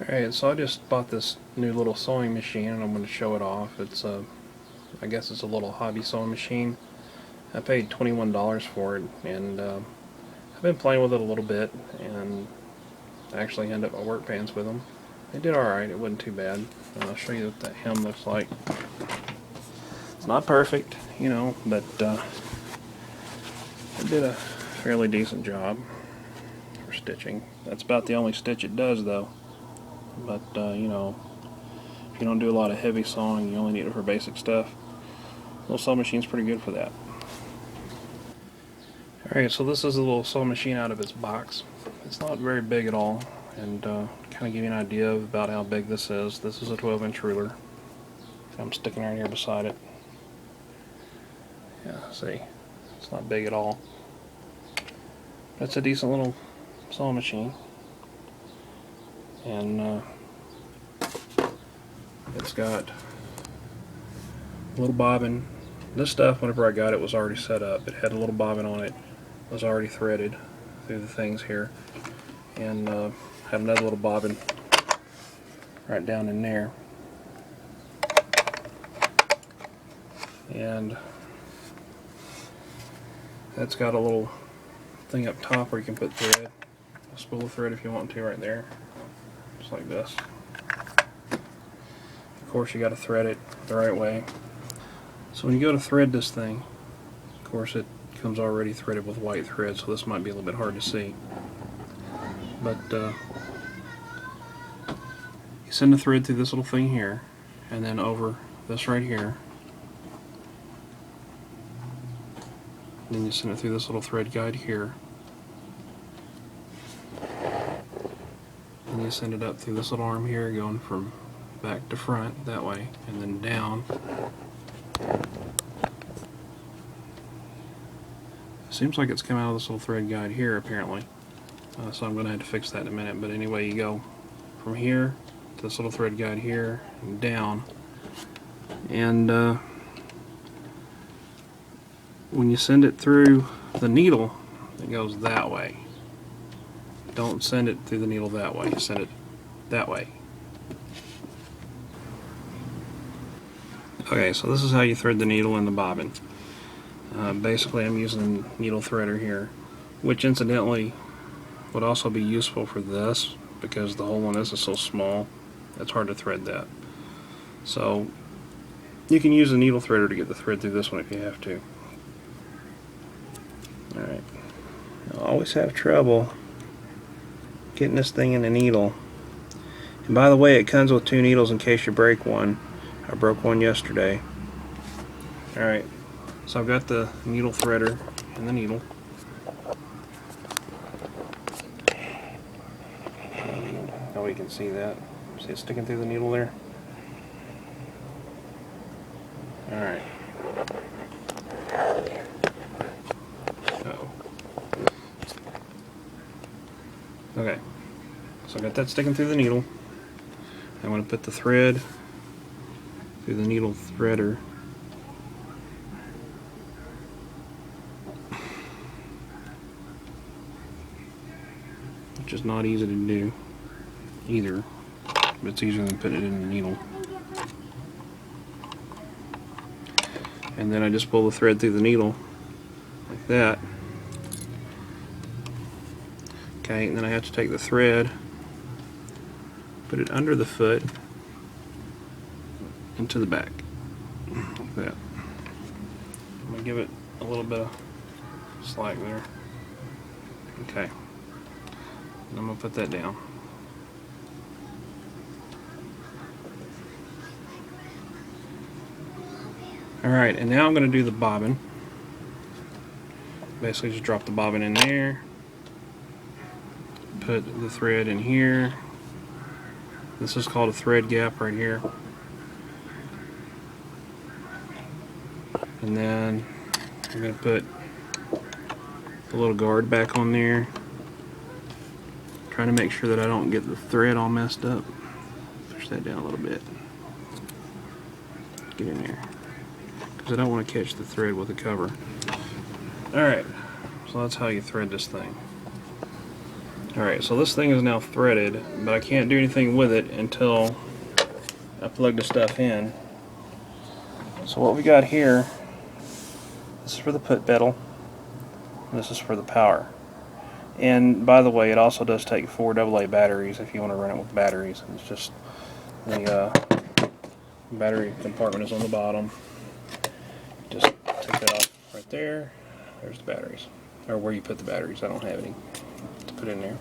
Alright, so I just bought this new little sewing machine and I'm going to show it off. It's I guess it's a little hobby sewing machine. I paid $21 for it, and I've been playing with it a little bit, and I actually ended up my work pants with them. They did alright, it wasn't too bad. I'll show you what that hem looks like. It's not perfect, you know, but it did a fairly decent job for stitching. That's about the only stitch it does, though. But you know, if you don't do a lot of heavy sewing, you only need it for basic stuff. The little sewing machine's pretty good for that. Alright, so this is a little sewing machine out of its box. It's not very big at all, and kind of give you an idea about how big this is. This is a 12-inch ruler. I'm sticking right here beside it. Yeah, see, it's not big at all. That's a decent little sewing machine. And it's got a little bobbin. This stuff, whenever I got it, was already set up. It had a little bobbin on it. It was already threaded through the things here, and had another little bobbin right down in there. And that's got a little thing up top where you can put thread, a spool of thread if you want to, right there. Just like this. Of course, you got to thread it the right way. So when you go to thread this thing, of course it comes already threaded with white thread, so this might be a little bit hard to see. But you send the thread through this little thing here, and then over this right here. Then you send it through this little thread guide here. And you send it up through this little arm here, going from back to front that way, and then down. Seems like it's come out of this little thread guide here, apparently. So I'm going to have to fix that in a minute. But anyway, you go from here to this little thread guide here and down. And when you send it through the needle, it goes that way. Don't send it through the needle that way. Send it that way. Okay, so this is how you thread the needle in the bobbin. Basically, I'm using a needle threader here, which incidentally would also be useful for this because the hole in this is so small, it's hard to thread that. So you can use a needle threader to get the thread through this one if you have to. Alright, I always have trouble getting this thing in the needle. And by the way, it comes with 2 needles in case you break one. I broke one yesterday. Alright, so I've got the needle threader and the needle. Oh, you can see that. See it sticking through the needle there? Alright. Uh-oh. Okay, so I got that sticking through the needle. I'm going to put the thread through the needle threader. Which is not easy to do either, but it's easier than putting it in the needle. And then I just pull the thread through the needle like that. Okay, and then I have to take the thread, put it under the foot into the back like that. I'm gonna give it a little bit of slack there. Okay, and I'm gonna put that down. Alright, and now I'm gonna do the bobbin. Basically just drop the bobbin in there, put the thread in here. This is called a thread gap right here. And then I'm going to put the little guard back on there. Trying to make sure that I don't get the thread all messed up. Push that down a little bit. Get in there. Because I don't want to catch the thread with the cover. Alright, so that's how you thread this thing. Alright, so this thing is now threaded, but I can't do anything with it until I plug the stuff in. So what we got here, this is for the foot pedal, and this is for the power. And by the way, it also does take 4 AA batteries if you want to run it with batteries. It's just the battery compartment is on the bottom. Just take that off right there. There's the batteries, or where you put the batteries. I don't have any to put in there.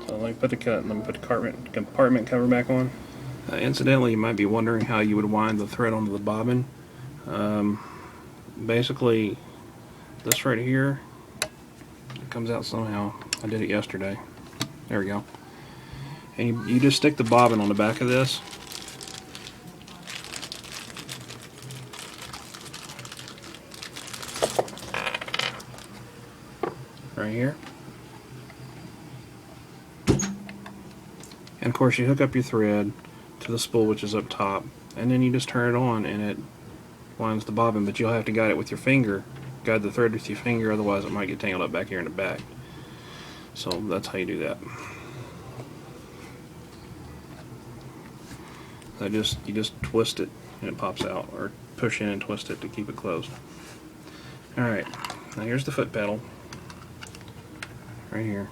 So let me put the compartment cover back on. Incidentally, you might be wondering how you would wind the thread onto the bobbin. Basically, this right here, it comes out somehow. I did it yesterday. There we go. And you just stick the bobbin on the back of this. Right here. And of course you hook up your thread to the spool, which is up top, and then you just turn it on and it winds the bobbin, but you'll have to guide it with your finger. Guide the thread with your finger, otherwise it might get tangled up back here in the back. So that's how you do that. You just twist it and it pops out, or push in and twist it to keep it closed. Alright, now here's the foot pedal. Right here.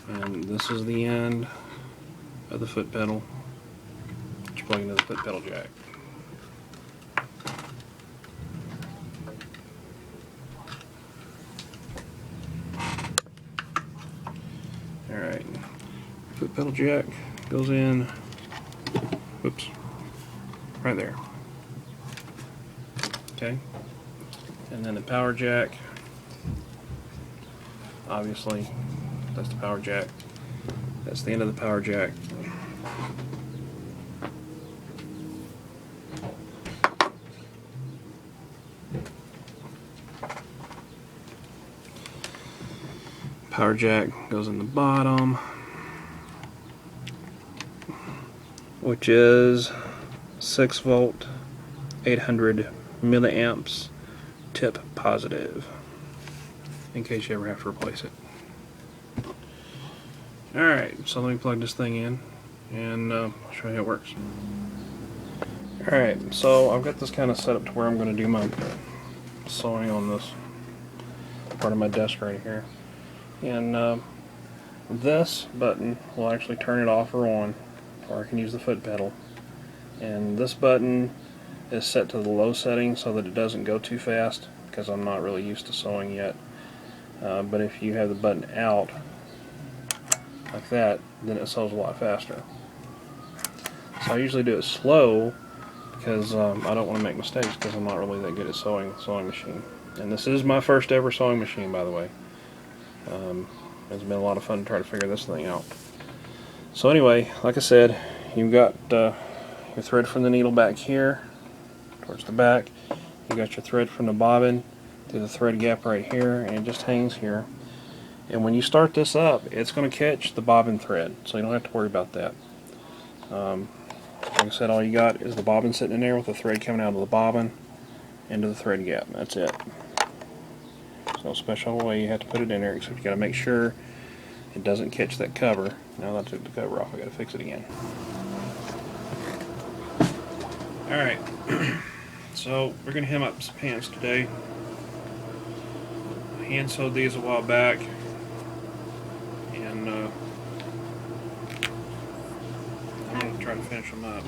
And this is the end of the foot pedal, which you plug into the foot pedal jack. Alright, foot pedal jack goes in, whoops, right there. Okay, and then the power jack, obviously, that's the power jack. That's the end of the power jack. Power jack goes in the bottom, which is 6 volt, 800 milliamps, tip positive, in case you ever have to replace it. Alright, so let me plug this thing in and I'll show you how it works. Alright, so I've got this kind of set up to where I'm going to do my sewing on this part of my desk right here. And this button will actually turn it off or on, or I can use the foot pedal. And this button is set to the low setting so that it doesn't go too fast, because I'm not really used to sewing yet. But if you have the button out like that, then it sews a lot faster. So I usually do it slow because I don't want to make mistakes, because I'm not really that good at sewing with a sewing machine. And this is my first ever sewing machine, by the way. It's been a lot of fun to try to figure this thing out. So anyway, like I said, you've got your thread from the needle back here towards the back. You got your thread from the bobbin through the thread gap right here, and it just hangs here. And when you start this up, it's going to catch the bobbin thread, so you don't have to worry about that. Like I said, all you got is the bobbin sitting in there with the thread coming out of the bobbin into the thread gap. That's it. There's no special way you have to put it in there, except you got to make sure it doesn't catch that cover. Now that I took the cover off, I got to fix it again. Alright, so we're going to hem up some pants today. I hand sewed these a while back, and I'm going to try to finish them up.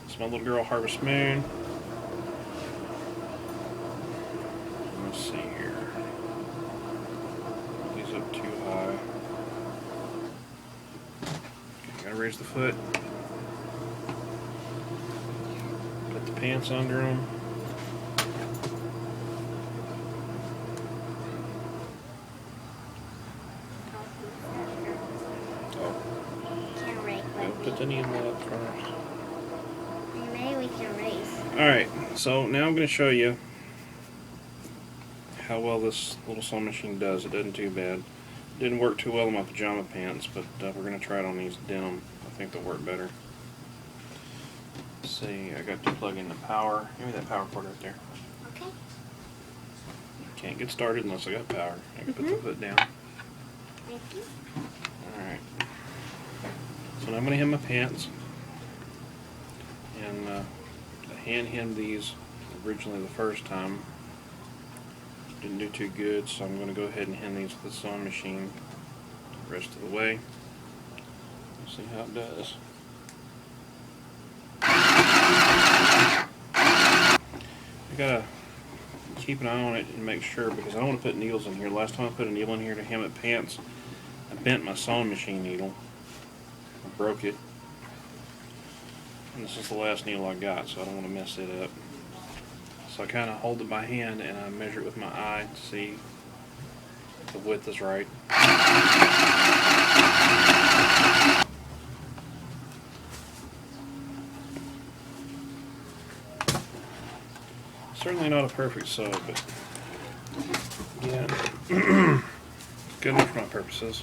It's my little girl Harvest Moon. Let's see here. Put these up too high. Okay, gotta raise the foot. Put the pants under them. Put the needle up first. Maybe we can race. Alright, so now I'm going to show you how well this little sewing machine does. It doesn't too bad. It didn't work too well in my pajama pants, but we're going to try it on these denim. I think they'll work better. Let's see, I got to plug in the power. Give me that power cord right there. Okay. Can't get started unless I got power. I can put the foot down. Thank you. Alright. So now I'm going to hem my pants. And I hand hemmed these originally the first time. Didn't do too good, so I'm going to go ahead and hem these with the sewing machine the rest of the way. Let's see how it does. I gotta keep an eye on it and make sure, because I don't want to put needles in here. Last time I put a needle in here to hem at pants, I bent my sewing machine needle. I broke it. And this is the last needle I got, so I don't want to mess it up. So I kind of hold it by hand and I measure it with my eye to see if the width is right. Certainly not a perfect sew, but yeah, good enough for my purposes.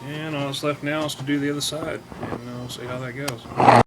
And all that's left now is to do the other side, and we'll see how that goes.